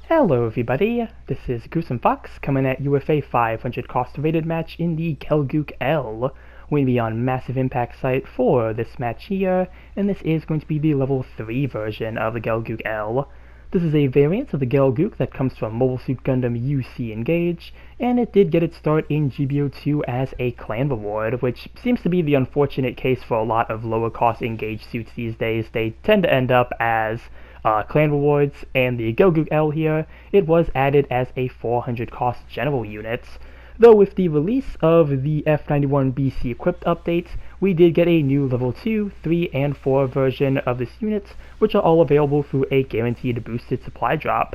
Hello everybody, this is Gruesome Fox coming at you with a 500 cost rated match in the Gelgoog L. We're going to be on Massive Impact site for this match here, and this is going to be the level 3 version of the Gelgoog L. This is a variant of the Gelgoog that comes from Mobile Suit Gundam UC Engage, and it did get its start in GBO2 as a clan reward, which seems to be the unfortunate case for a lot of lower cost Engage suits these days. They tend to end up as clan rewards, and the Gelgoog L here, it was added as a 400 cost general unit. Though with the release of the F91BC equipped updates, we did get a new level 2, 3, and 4 version of this unit, which are all available through a guaranteed boosted supply drop.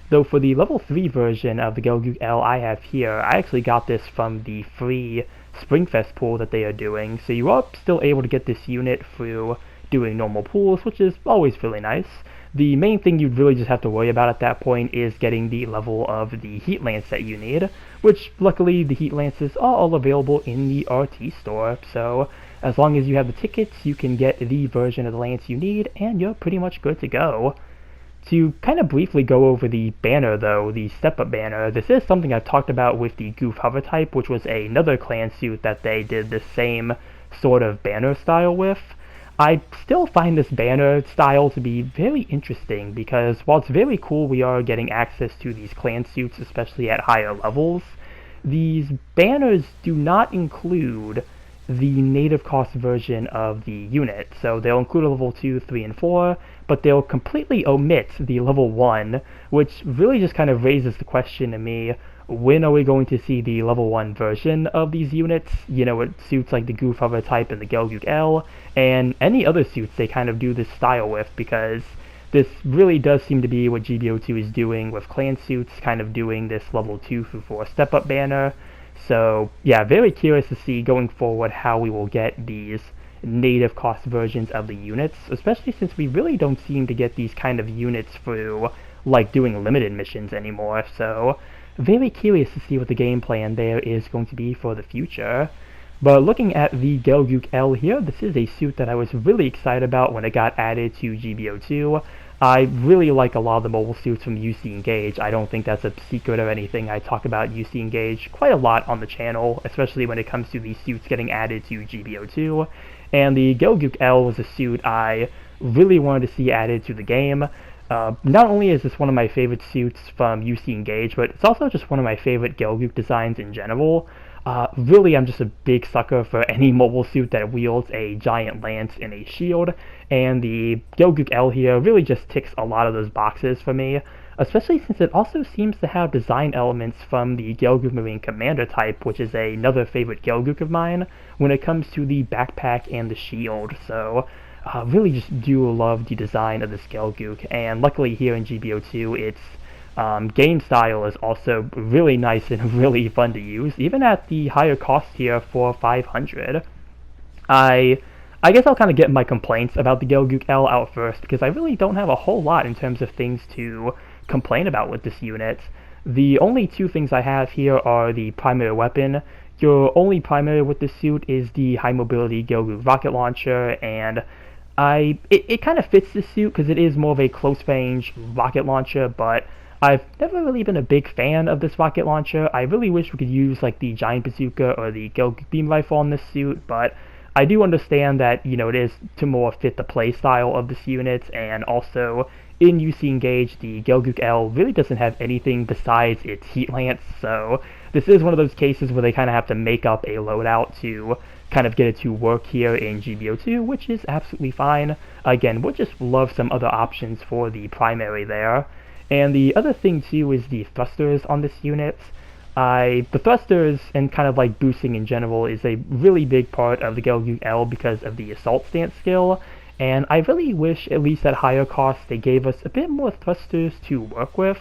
Though for the level 3 version of the Gelgoog L I have here, I actually got this from the free Springfest pool that they are doing, so you are still able to get this unit through doing normal pools, which is always really nice. The main thing you'd really just have to worry about at that point is getting the level of the Heat Lance that you need, which luckily the Heat Lances are all available in the RT store, so as long as you have the tickets you can get the version of the Lance you need and you're pretty much good to go. To kind of briefly go over the banner though, the step-up banner, this is something I've talked about with the Gouf Hover Type, which was another clan suit that they did the same sort of banner style with. I still find this banner style to be very interesting because while it's very cool we are getting access to these clan suits, especially at higher levels, these banners do not include the native cost version of the unit. So they'll include a level 2, 3, and 4, but they'll completely omit the level 1, which really just kind of raises the question to me, when are we going to see the level 1 version of these units? You know, with suits like the Gouf Hover Type and the Gelgoog L, and any other suits they kind of do this style with, because this really does seem to be what GBO2 is doing with clan suits, kind of doing this level 2 through 4 step-up banner. So yeah, very curious to see going forward how we will get these native cost versions of the units, especially since we really don't seem to get these kind of units through like doing limited missions anymore. So very curious to see what the game plan there is going to be for the future. But looking at the Gelgoog L here, this is a suit that I was really excited about when it got added to GBO2. I really like a lot of the mobile suits from UC Engage. I don't think that's a secret or anything. I talk about UC Engage quite a lot on the channel, especially when it comes to these suits getting added to GBO2. And the Gelgoog L was a suit I really wanted to see added to the game. Not only is this one of my favorite suits from UC Engage, but it's also just one of my favorite Gelgoog designs in general. Really, I'm just a big sucker for any mobile suit that wields a giant lance and a shield, and the Gelgoog L here really just ticks a lot of those boxes for me, especially since it also seems to have design elements from the Gelgoog Marine Commander type, which is another favorite Gelgoog of mine when it comes to the backpack and the shield. So really just do love the design of this Gelgoog, and luckily here in GBO2 its game style is also really nice and really fun to use, even at the higher cost here for 500. I guess I'll kind of get my complaints about the Gelgoog L out first, because I really don't have a whole lot in terms of things to complain about with this unit. The only two things I have here are the primary weapon. Your only primary with this suit is the high mobility Gelgoog rocket launcher, and it kind of fits this suit because it is more of a close range rocket launcher, but I've never really been a big fan of this rocket launcher. I really wish we could use like the giant bazooka or the Gelgoog beam rifle on this suit, but I do understand that, you know, it is to more fit the playstyle of this unit, and also in UC Engage, the Gelgoog L really doesn't have anything besides its Heat Lance, so this is one of those cases where they kind of have to make up a loadout to kind of get it to work here in GBO2, which is absolutely fine. Again, we'll just love some other options for the primary there. And the other thing too is the thrusters on this unit. The thrusters and kind of like boosting in general is a really big part of the Gelgoog L because of the assault stance skill, and I really wish, at least at higher costs, they gave us a bit more thrusters to work with.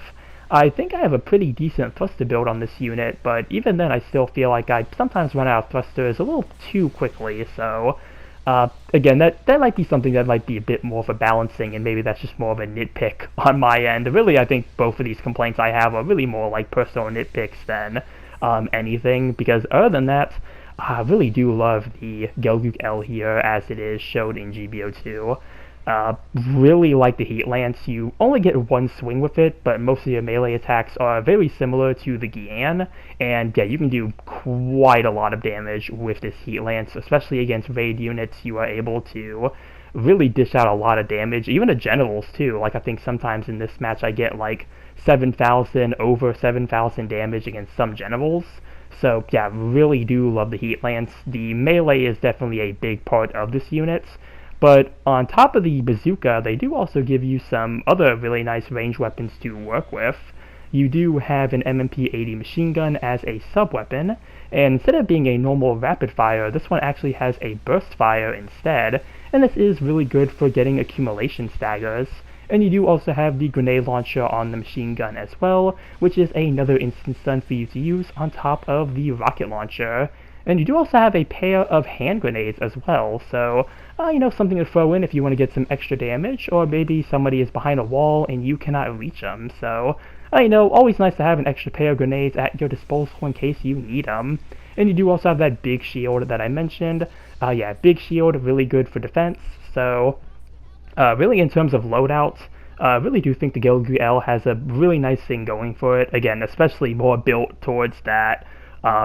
I think I have a pretty decent thruster build on this unit, but even then I still feel like I sometimes run out of thrusters a little too quickly, so again, that might be something that might be a bit more of a balancing, and maybe that's just more of a nitpick on my end. Really, I think both of these complaints I have are really more like personal nitpicks than anything, because other than that, I really do love the Gelgoog L here as it is showed in GBO2. Really like the Heat Lance. You only get one swing with it, but most of your melee attacks are very similar to the Gian, and yeah, you can do quite a lot of damage with this Heat Lance, especially against raid units. You are able to really dish out a lot of damage, even to generals too. Like I think sometimes in this match I get like 7,000, over 7,000 damage against some generals. So yeah, really do love the Heat Lance. The melee is definitely a big part of this unit. But on top of the bazooka, they do also give you some other really nice range weapons to work with. You do have an MMP-80 machine gun as a sub-weapon, and instead of being a normal rapid fire, this one actually has a burst fire instead, and this is really good for getting accumulation staggers. And you do also have the grenade launcher on the machine gun as well, which is another instant stun for you to use on top of the rocket launcher. And you do also have a pair of hand grenades as well, so, something to throw in if you want to get some extra damage, or maybe somebody is behind a wall and you cannot reach them. So, always nice to have an extra pair of grenades at your disposal in case you need them. And you do also have that big shield that I mentioned. Yeah, big shield, really good for defense. So, really in terms of loadouts, really do think the Gelgoog L has a really nice thing going for it. Again, especially more built towards that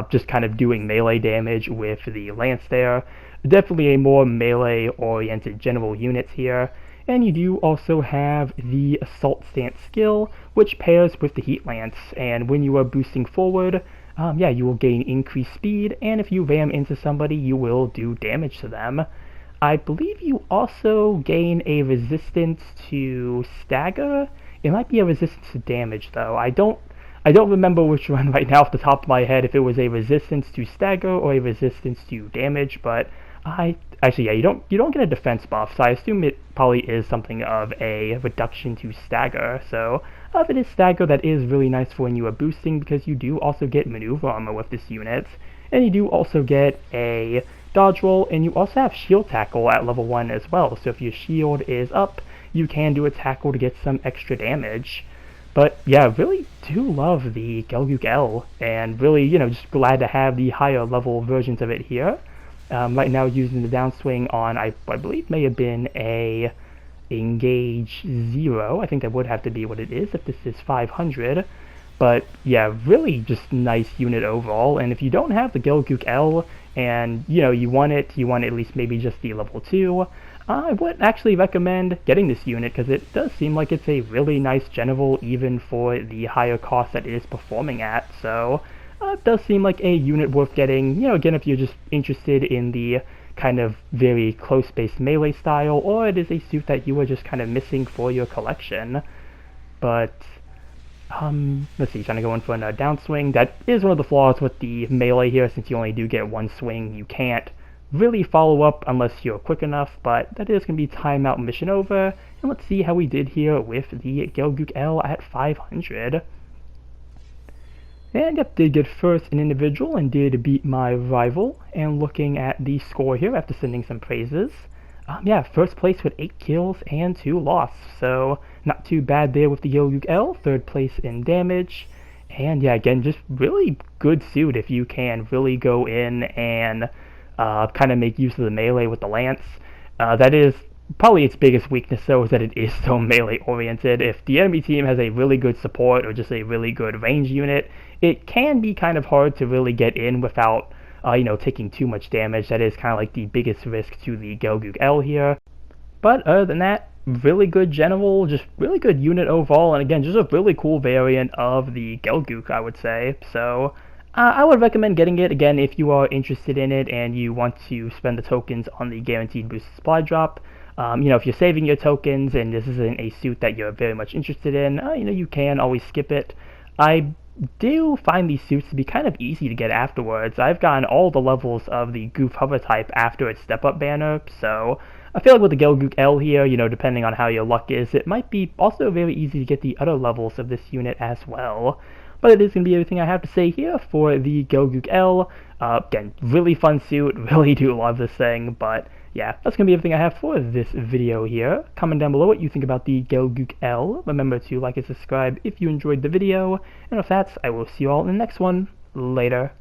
just kind of doing melee damage with the lance there. Definitely a more melee-oriented general unit here. And you do also have the assault stance skill, which pairs with the heat lance. And when you are boosting forward, yeah, you will gain increased speed, and if you ram into somebody, you will do damage to them. I believe you also gain a resistance to stagger. It might be a resistance to damage, though. I don't remember which one right now off the top of my head, if it was a resistance to stagger or a resistance to damage, but actually, yeah, you don't get a defense buff, so I assume it probably is something of a reduction to stagger. So if it is stagger, that is really nice for when you are boosting, because you do also get maneuver armor with this unit, and you do also get a dodge roll, and you also have shield tackle at level 1 as well, so if your shield is up, you can do a tackle to get some extra damage. But yeah, really do love the Gelgoog L, and really, just glad to have the higher level versions of it here. Right now using the downswing on, I believe may have been a engage 0. I think that would have to be what it is if this is 500. But yeah, really just nice unit overall, and if you don't have the Gelgoog L, and you want at least maybe just the level 2, I would actually recommend getting this unit, because it does seem like it's a really nice general even for the higher cost that it is performing at. So it does seem like a unit worth getting, again, if you're just interested in the kind of very close-based melee style, or it is a suit that you are just kind of missing for your collection. But let's see, trying to go in for a downswing. That is one of the flaws with the melee here, since you only do get one swing. You can't really follow up unless you're quick enough, but that is going to be timeout mission over, and let's see how we did here with the Gelgoog L at 500. And yep, did get first in individual and did beat my rival. And looking at the score here after sending some praises, yeah, first place with 8 kills and 2 losses, so not too bad there with the Gelgoog L. Third place in damage, and yeah, again, just really good suit if you can really go in and kind of make use of the melee with the lance. That is probably its biggest weakness, though, is that it is so melee oriented. If the enemy team has a really good support or just a really good range unit, it can be kind of hard to really get in without taking too much damage. That is kind of like the biggest risk to the Gelgoog L here. But other than that, really good general, just really good unit overall, and again, just a really cool variant of the Gelgoog, I would say. So I would recommend getting it, again, if you are interested in it and you want to spend the tokens on the guaranteed boost supply drop. If you're saving your tokens and this isn't a suit that you're very much interested in, you can always skip it. I do find these suits to be kind of easy to get afterwards. I've gotten all the levels of the Gouf Hover Type after its step-up banner, so I feel like with the Gelgoog L here, depending on how your luck is, it might be also very easy to get the other levels of this unit as well. But it is going to be everything I have to say here for the Gelgoog L. Again, really fun suit, really do love this thing, but yeah, that's going to be everything I have for this video here. Comment down below what you think about the Gelgoog L. Remember to like and subscribe if you enjoyed the video, and with that, I will see you all in the next one. Later.